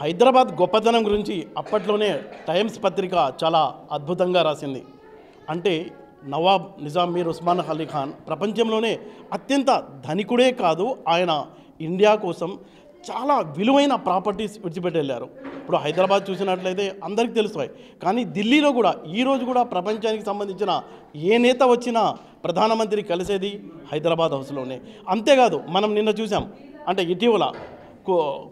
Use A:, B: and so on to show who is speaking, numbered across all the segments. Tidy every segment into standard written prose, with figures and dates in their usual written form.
A: హైదరాబాద్ గొప్పతనం గురించి అప్పట్లోనే టైమ్స్ పత్రిక చాలా అద్భుతంగా రాసింది. అంటే నవాబ్ నిజాం మీర్ ఉస్మాన్ అలీ ఖాన్ ప్రపంచంలోనే అత్యంత ధనికుడే కాదు, ఆయన ఇండియా కోసం చాలా విలువైన ప్రాపర్టీస్ విడిచిపెట్టి వెళ్ళారు. ఇప్పుడు హైదరాబాద్ చూసినట్లయితే అందరికీ తెలుస్తాయి, కానీ ఢిల్లీలో కూడా ఈరోజు కూడా ప్రపంచానికి సంబంధించిన ఏ నేత వచ్చినా ప్రధానమంత్రి కలిసేది హైదరాబాద్ హౌస్లోనే. అంతేకాదు మనం నిన్న చూసాం, అంటే ఇటీవల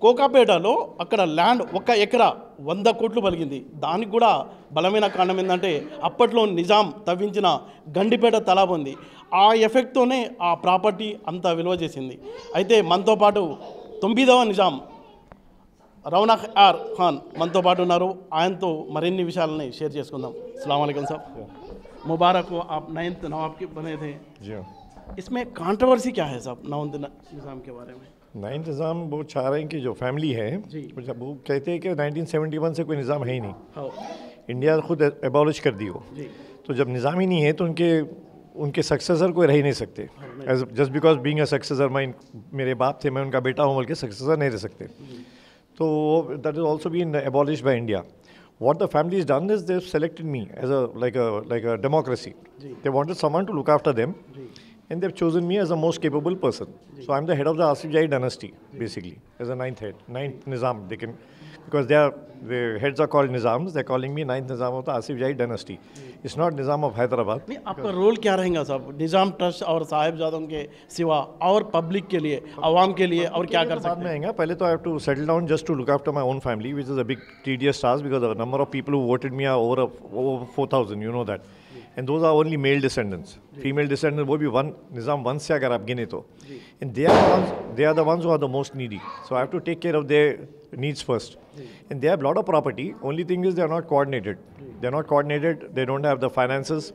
A: కోకాపేటలో అక్కడ ల్యాండ్ 1 ఎకరా 100 కోట్లు పలిగింది. దానికి కూడా బలమైన కారణం ఏంటంటే అప్పట్లో నిజాం తవ్వించిన గండిపేట తలాబ్ ఉంది. ఆ ఎఫెక్ట్తోనే ఆ ప్రాపర్టీ అంత విలువ చేసింది. అయితే మనతో పాటు 9వ నిజాం రౌనక్ యార్ ఖాన్ మనతో పాటు ఉన్నారు. ఆయనతో మరిన్ని విషయాలని షేర్ చేసుకుందాం. अस्सलाम वालेकुम साहब, मुबारक हो, आप 9th नवाब के बने थे जी। इसमें कंट्रोवर्सी क्या है साहब 9th निज़ाम के बारे में?
B: 9th निज़ाम वो चाह रहे हैं कि जो फैमिली है वो कहते हैं कि 1971 से कोई निज़ाम है ही नहीं, इंडिया खुद एबॉलिश कर दी हो। तो जब निज़ाम ही नहीं है तो उनके सक्सेसर कोई रह ही नहीं सकते। Just because being a successor, मेरे बाप थे, मैं उनका बेटा हूँ, बल्कि सक्सेसर नहीं रह सकते। तो that is also been abolish by India. What the family has done is they've selected me as like a democracy. They wanted someone to look after them, and they've chosen me as the most capable person. So I'm the head of the Asif Jahi dynasty, basically, as a 9th Nizam. They can, because the heads are called Nizams, they're calling me 9th Nizam of the Asif Jahi dynasty. It's not Nizam of Hyderabad.
A: नहीं, आपका role क्या रहेगा साहब निज़ाम trust और साहिबजादों के सिवा और public के लिए, आवाम के लिए, और क्या कर सकते
B: हैं? पहले तो I have to settle down just to look after my own family, which is a big tedious task because the number of people who voted me are over 4,000, you know that. And those are only male descendants. Female descendants वो भी Nizam one से अगर आप गिने तो, and they are the ones who are the most needy. So I have to take care of their needs first. And they have a lot of property. Only thing is they are not coordinated. They are not coordinated. They don't have the finances,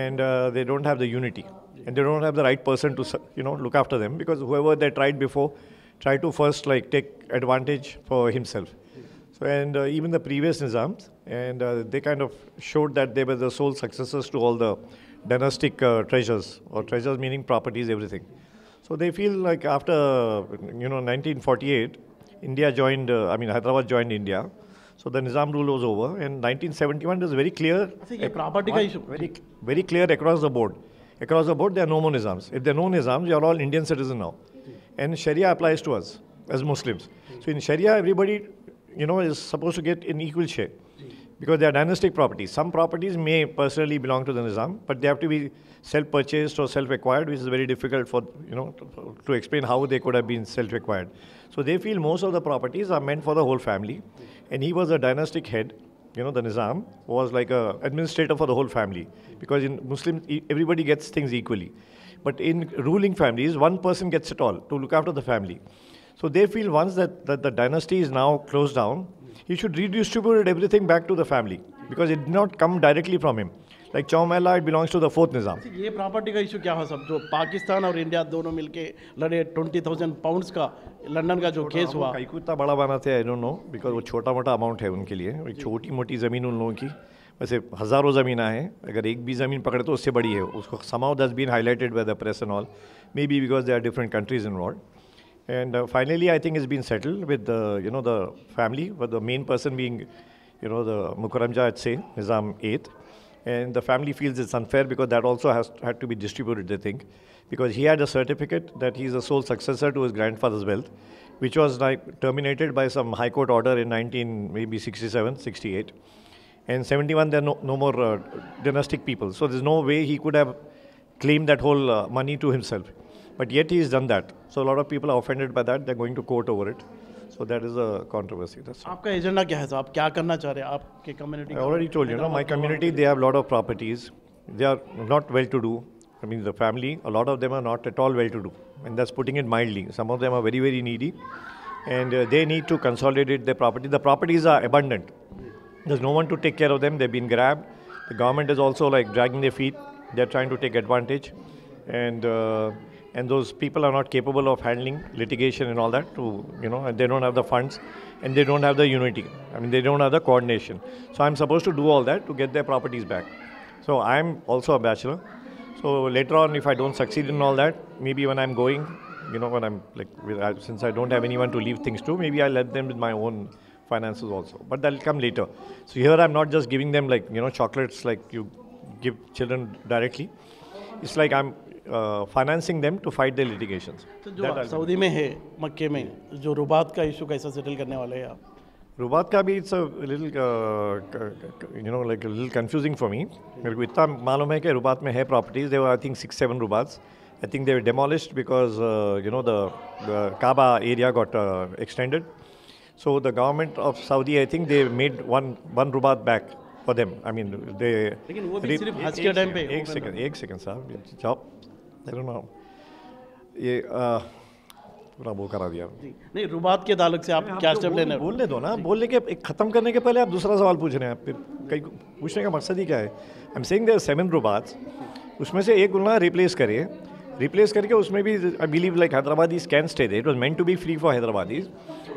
B: and they don't have the unity, and they don't have the right person to look after them, because whoever they tried before tried to first like take advantage for himself. So and even the previous Nizams, and they kind of showed that they were the sole successors to all the dynastic treasures, or treasures meaning properties, everything. So they feel like after 1948, India joined. Hyderabad joined India. So the Nizam rule was over, and 1971 was very clear.
A: Property का issue
B: very clear across the board. Across the board, there are no more Nizams. If there are no Nizams, you are all Indian citizens now, and Sharia applies to us as Muslims. So in Sharia, everybody is supposed to get an equal share, because they are dynastic properties. Some properties may personally belong to the Nizam, but they have to be self-purchased or self-acquired, which is very difficult for to explain how they could have been self-acquired. So they feel most of the properties are meant for the whole family, and he was a dynastic head. The Nizam was like a administrator for the whole family, because in Muslims everybody gets things equally, but in ruling families one person gets it all to look after the family. So they feel once that the dynasty is now closed down, he should redistribute everything back to the family, because it did not come directly from him. Like Chaumela, it belongs to the 4th Nizam.
A: ये property का issue क्या है सब, जो पाकिस्तान और India दोनों मिलके लड़े 20,000 पाउंड्स का लंदन का जो केस हुआ,
B: कई को इतना बड़ा बनाते हैं, आई डोंट नो, बिकॉज वो छोटा मोटा अमाउंट है उनके लिए, एक छोटी मोटी ज़मीन उन लोगों की, वैसे हज़ारों ज़मीना है, अगर एक भी ज़मीन पकड़े तो उससे बड़ी है, उसको somehow that's been highlighted by the press and all, maybe because there are different countries involved. And finally, I think it's been settled with the the family, but the main person being the Mukarramja at say Nizam 8th, and the family feels it's unfair because that also had to be distributed, they think, because he had a certificate that he's the sole successor to his grandfather's wealth, which was like terminated by some high court order in 1967, 68, and 71 there are no more dynastic people, so there's no way he could have claimed that whole money to himself. But yet he has done that. So a lot of people are offended by that. They're going to court over it. So that is a controversy. That's
A: आपका agenda क्या है साहब, क्या करना चाह रहे हैं आपके community?
B: I already told you, my community, they have a lot of properties. They are not well to do. The family, a lot of them are not at all well to do. And that's putting it mildly. Some of them are very, very needy. And they need to consolidate their property. The properties are abundant. There's no one to take care of them. They've been grabbed. The government is also like dragging their feet. They're trying to take advantage. And those people are not capable of handling litigation and all that, and they don't have the funds, and they don't have the unity. They don't have the coordination. So I'm supposed to do all that to get their properties back. So I'm also a bachelor. So later on, if I don't succeed in all that, maybe when I'm going, when I'm like, since I don't have anyone to leave things to, maybe I'll help them with my own finances also. But that'll come later. So here I'm not just giving them like, chocolates like you give children directly. It's like I'm financing them to fight their litigations.
A: तो जो आप Saudi में है, मक्के में, जो रुबात का issue कैसा सेटल करने वाले हैं आप?
B: रुबात का भी it's a little, like a little confusing for me. मेरे को इतना मालूम है कि रुबात में है properties. There were, I think, 6-7 rubats. I think they were demolished because, the Kaaba area got extended. So the government of Saudi, I think they made one rubat back for them. I mean, they...
A: लेकिन वो भी सिर्फ हज के time पे.
B: एक second साहब, job, I don't know. ये पूरा वो करा दिया.
A: नहीं, रुबात के ताल्लुक से आप क्या स्टेप लेने?
B: बोलने दो ना, बोलने के एक ख़त्म करने के पहले आप दूसरा सवाल पूछ रहे हैं. आप फिर कई पूछने का मकसद ही क्या है? आई एम सेइंग देयर 7 रुबात्स, उसमें से एक उन्होंने रिप्लेस करके उसमें भी I believe like Hyderabadis can stay there. It was meant to be free for Hyderabadis.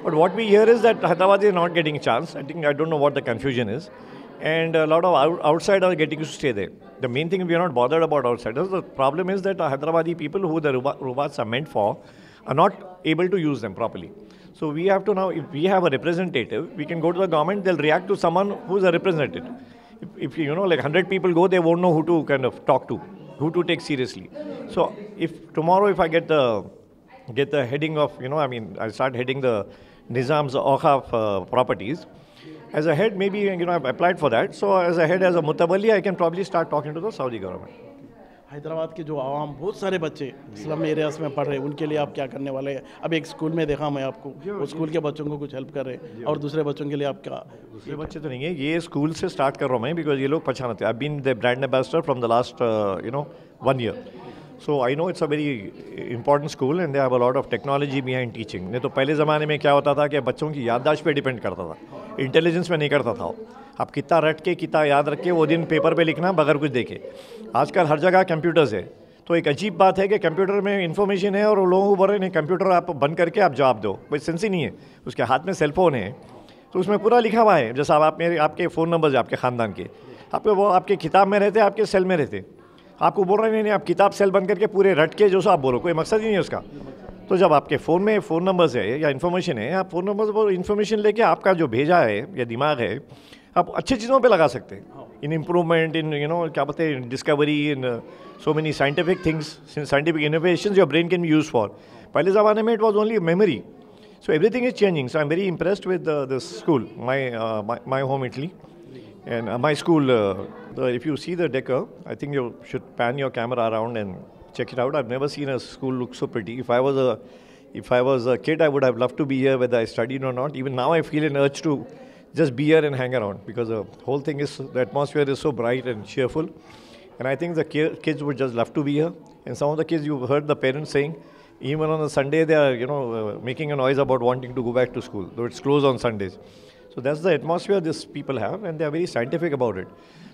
B: But what we hear is that Hyderabadis are not getting a chance. I don't know what the confusion is. And a lot of outsiders are getting to stay there. The main thing, we are not bothered about outsiders. The problem is that Hyderabadi people who the rubats are meant for are not able to use them properly. So we have to now, if we have a representative, we can go to the government, they'll react to someone who's a representative. If like 100 people go, they won't know who to kind of talk to, who to take seriously. So if tomorrow, if I get the heading of, I start heading the Nizam's Awqaf properties, as a head, maybe, I've applied for that. So as a head, as a mutabali, I can probably start talking to the Saudi government.
A: Hyderabad के जो आवाम, बहुत सारे बच्चे slum areas में पढ़ रहे हैं, उनके लिए आप क्या करने वाले हैं? अब एक स्कूल में देखा मैं आपको, वो स्कूल के बच्चों को कुछ हेल्प कर रहे हैं, और दूसरे बच्चों के लिए आप क्या?
B: दूसरे बच्चे तो नहीं है, ये स्कूल से स्टार्ट कर रहा हूँ मैं, बिकॉज ये लोग पहचानते हैं. I been the brand ambassador from the last 1 year. So I know it's a very important school and they have a lot of technology behind teaching. नहीं तो पहले ज़माने में क्या होता था कि बच्चों की याददाश्त पे डिपेंड करता था, इंटेलिजेंस में नहीं करता था. आप कितना रट के कितना याद रख के वो दिन पेपर पे लिखना बगैर कुछ देखे. आजकल हर जगह कंप्यूटर्स है, तो एक अजीब बात है कि कंप्यूटर में इन्फॉर्मेशन है और लोगों को बोल रहे नहीं कंप्यूटर आप बंद करके आप जवाब दो. कोई सेंस ही नहीं है. उसके हाथ में सेलफोन है तो उसमें पूरा लिखा हुआ है. जैसा आप आपके फ़ोन नंबर है आपके ख़ानदान के, वो आपके किताब में रहते, आपके सेल में रहते. आपको बोल रहे नहीं आप किताब सेल बंद करके पूरे रट के जो आप बोलो, कोई मकसद ही नहीं है उसका. तो जब आपके फ़ोन में फ़ोन नंबर्स है या इन्फॉर्मेशन है, आप फ़ोन नंबर पर इन्फॉर्मेशन लेके आपका जो भेजा है या दिमाग है, आप अच्छी चीज़ों पे लगा सकते हैं. इन इम्प्रूवमेंट, इन क्या बोलते हैं, discovery, in so many scientific things, scientific innovations your brain can be use for. पहले ज़माने में it was only memory. So everything is changing. So I am very impressed with this school, my home Italy. And my school, if you see the decor, I think you should pan your camera around and check it out. I've never seen a school look so pretty. If I was a kid, I would have loved to be here, whether I studied or not. Even now, I feel an urge to just be here and hang around because the whole thing is, the atmosphere is so bright and cheerful. And I think the kids would just love to be here. And some of the kids, you've heard the parents saying, even on a Sunday, they are, making a noise about wanting to go back to school, though it's closed on Sundays. So that's the atmosphere these people have, and they are very scientific about it.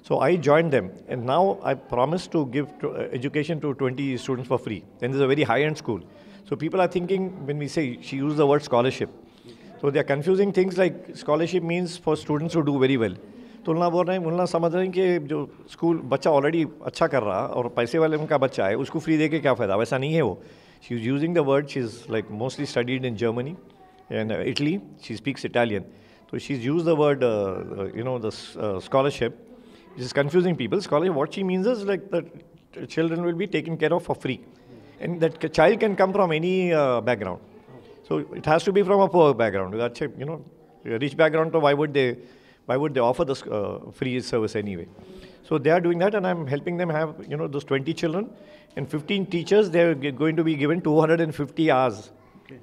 B: So I joined them, and now I promised to give education to 20 students for free. And this is a very high-end school. So people are thinking, when we say, she used the word scholarship. So they are confusing things like scholarship means for students to do very well. तो उन्होंने बोल रहे हैं, उन्होंने समझ रहे हैं कि जो स्कूल बच्चा ऑलरेडी अच्छा कर रहा और पैसे वाले उनका बच्चा है, उसको फ्री दे के क्या फ़ायदा? वैसा नहीं है वो. She is using the word, she is like mostly studied in Germany and Italy. She speaks Italian. So she's used the word, scholarship, which is confusing people. Scholarship, what she means is like that children will be taken care of for free. And that child can come from any background. So it has to be from a poor background. A rich background, so why would they offer this free service anyway? So they are doing that, and I'm helping them have, those 20 children and 15 teachers. They're going to be given 250 hours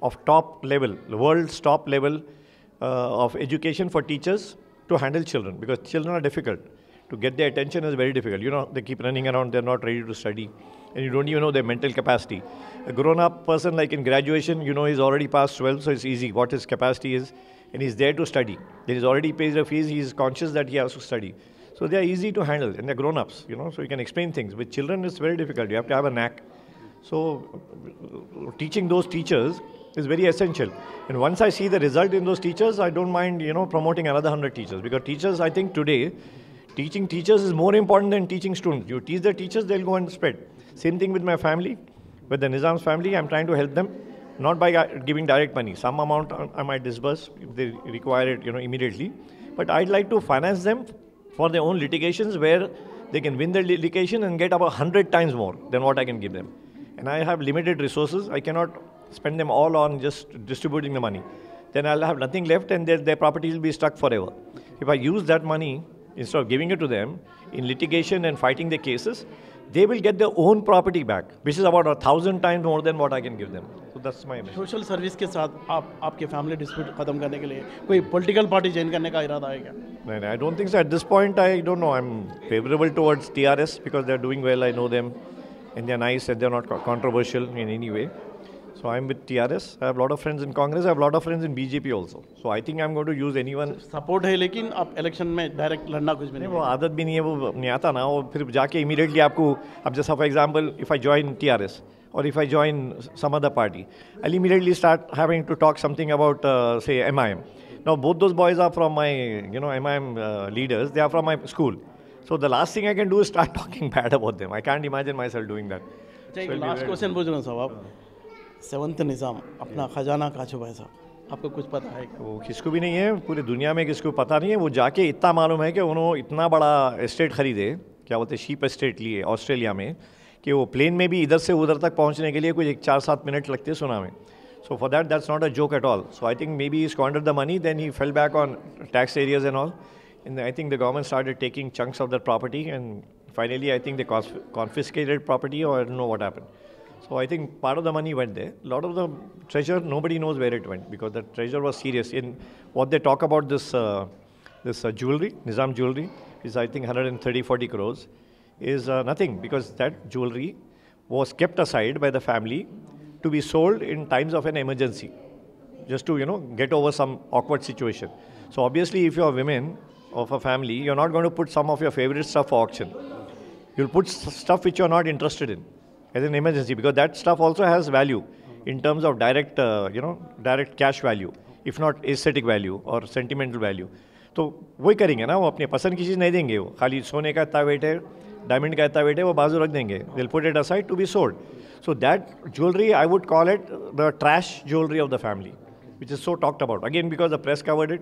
B: of top level, the world's top level of education for teachers to handle children, because children are difficult. To get their attention is very difficult. They keep running around, they're not ready to study, and you don't even know their mental capacity. A grown-up person, like in graduation, he's already past 12, so it's easy what his capacity is, and he's there to study. He's already paid the fees, he's conscious that he has to study. So they are easy to handle, and they're grown-ups, so you can explain things. With children, it's very difficult. You have to have a knack. So teaching those teachers is very essential. And once I see the result in those teachers, I don't mind, promoting another 100 teachers. Because teachers, I think today, teaching teachers is more important than teaching students. You teach the teachers, they'll go and spread. Same thing with my family. With the Nizam's family, I'm trying to help them, not by giving direct money. Some amount I might disburse if they require it, immediately. But I'd like to finance them for their own litigations where they can win the litigation and get about 100 times more than what I can give them. And I have limited resources. I cannot spend them all on just distributing the money. Then I'll have nothing left and their property will be stuck forever. If I use that money, instead of giving it to them, in litigation and fighting the cases, they will get their own property back, which is about 1,000 times more than what I can give them. So that's my message.
A: Social service के साथ आपके family dispute खत्म करने के लिए कोई political party join करने का इरादा है क्या?
B: No, I don't think so. At this point, I don't know. I'm favorable towards TRS because they're doing well. I know them and they're nice and they're not controversial in any way. So I'm with TRS. I have a lot of friends in Congress. I have a lot of friends in BJP also. So I think I'm going to use anyone.
A: Support है लेकिन आप election में direct लड़ना कुछ भी नहीं.
B: वो आदत भी नहीं है, वो नहीं आता ना, वो फिर जाके इमीडिएटली आपको, अब जैसा for example if I join TRS or if I join some other party, I'll immediately start having to talk something about say MIM. Now both those boys are from my MIM leaders. They are from my school. So the last thing I can do is start talking bad about them. I can't imagine myself doing that.
A: अच्छा एक last question पूछ रहा हूँ साहब, 7th निज़ाम अपना खजाना कहाँ छुपाए साहब, आपको कुछ पता है?
B: वो किसको भी नहीं है, पूरी दुनिया में किसको पता नहीं है. वो जाके इतना मालूम है कि उन्होंने इतना बड़ा एस्टेट खरीदे, क्या बोलते हैं, शीप एस्टेट लिए ऑस्ट्रेलिया में, कि वो प्लेन में भी इधर से उधर तक पहुंचने के लिए कुछ 4-7 मिनट लगते हैं सुना में. So for that, that's not a joke at all. So I think maybe he squandered the money, then he fell back on tax areas and all. And I think the government started taking chunks of that property, and finally I think they confiscated property, or I don't know what happened. So I think part of the money went there. A lot of the treasure, nobody knows where it went because the treasure was serious. In what they talk about this jewelry, Nizam jewelry, is I think 130-40 crores, is nothing because that jewelry was kept aside by the family to be sold in times of an emergency, just to get over some awkward situation. So obviously if you're women of a family, you're not going to put some of your favorite stuff for auction. You'll put stuff which you're not interested in as an emergency because that stuff also has value in terms of direct cash value, if not aesthetic value or sentimental value. तो वही करेंगे ना, वो अपने पसंद की चीज़ नहीं देंगे. वो खाली सोने का इतना वेट है, डायमंड का इतना वेट है, वो बाजू रख देंगे. They'll put it aside to be sold. So that jewelry, I would call it the trash jewelry of the family, which is so talked about. Again, because the press covered it,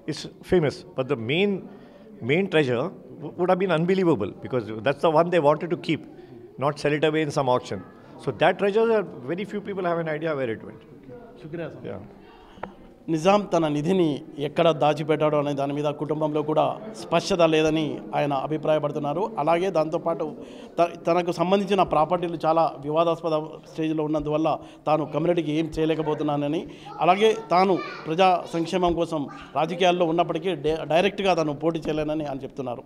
B: it's famous. But the main treasure would have been unbelievable because that's the one they wanted to keep, not sell it away in some auction. So that treasure, very few people have an idea where it went.
A: శుక్రియా sir.
B: Yeah.
A: Nizam తన నిధిని ఎక్కడ దాచిపెట్టాడో అనే దాని మీద కుటుంబంలో కూడా స్పష్టత లేదని ఆయన అభిప్రాయపడుతున్నారు. అలాగే దాంతోపాటు తనకు సంబంధించిన ప్రాపర్టీలు చాలా వివాదాస్పద స్టేజ్లో ఉన్నందువల్ల తాను కమ్యూనిటీకి ఏం చేయలేకపోతున్నానని, అలాగే తాను ప్రజా సంక్షేమం కోసం రాజకీయాల్లో ఉన్నప్పటికీ డైరెక్ట్గా తాను పోటీ చేయలేనని ఆయన చెప్తున్నారు.